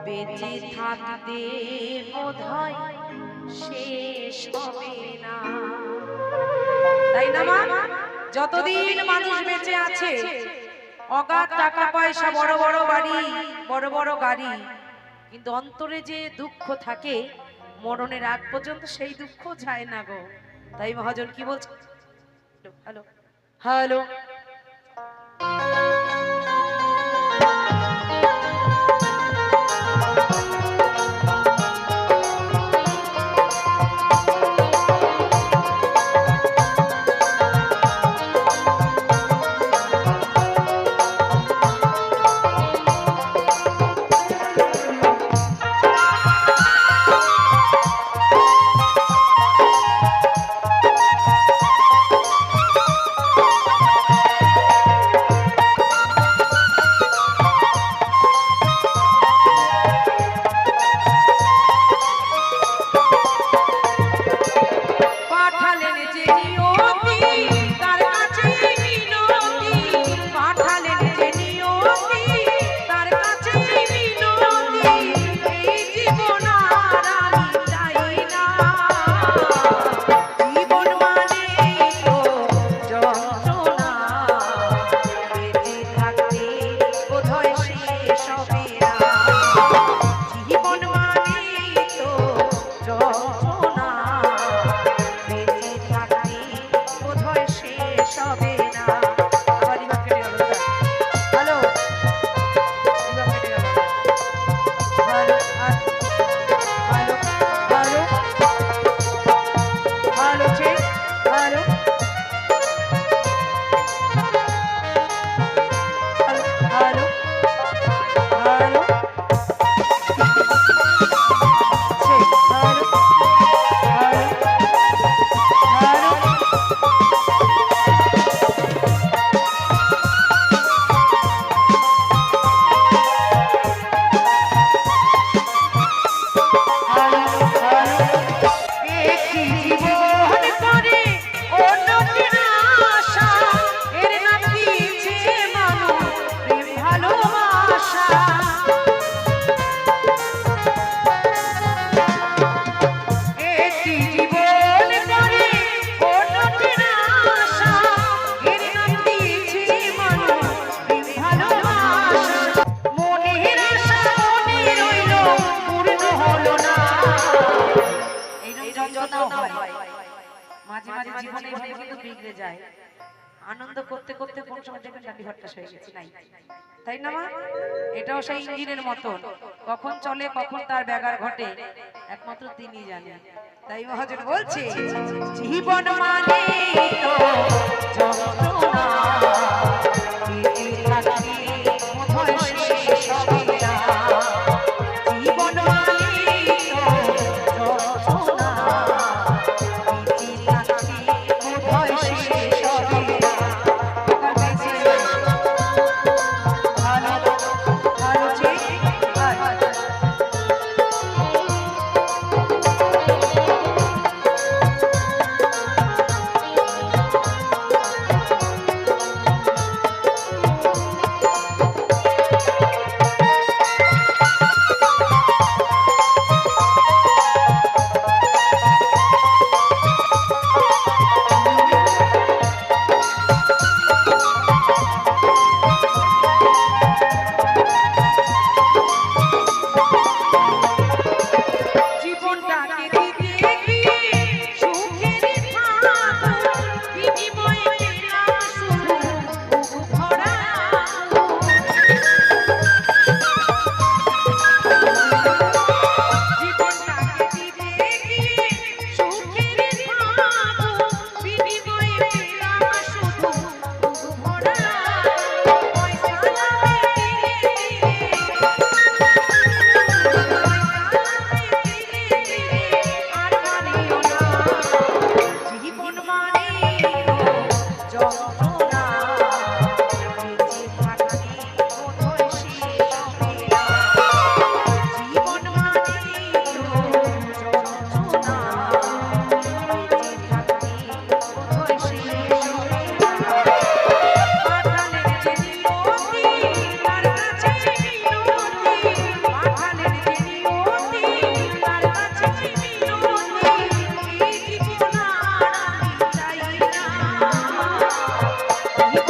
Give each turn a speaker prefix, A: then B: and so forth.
A: বেঁচে থাকতে বোধহয় শেষ হবে না, তাই না মা? যতদিন মানুষ বেঁচে আছে অগাধ টাকা পয়সা, বড় বড় বাড়ি, বড় বড় গাড়ি, কিন্তু অন্তরে যে দুঃখ থাকে মরণের আগ পর্যন্ত সেই দুঃখ যায় না গো। তাই মহাজন কি বলছে? হ্যালো হ্যালো আনন্দ করতে করতে কোন সময় দেখবেন ডান্ডি ভট্টাস হয়ে গেছে, নাই তাই না মা? এটাও সেই ইঞ্জিনের মতন, কখন চলে কখন তার ব্যাঘাত ঘটে একমাত্র তিনি জানেন। তাই মহাজন বলছে জীবন মানে তো যন্ত্রণা, এই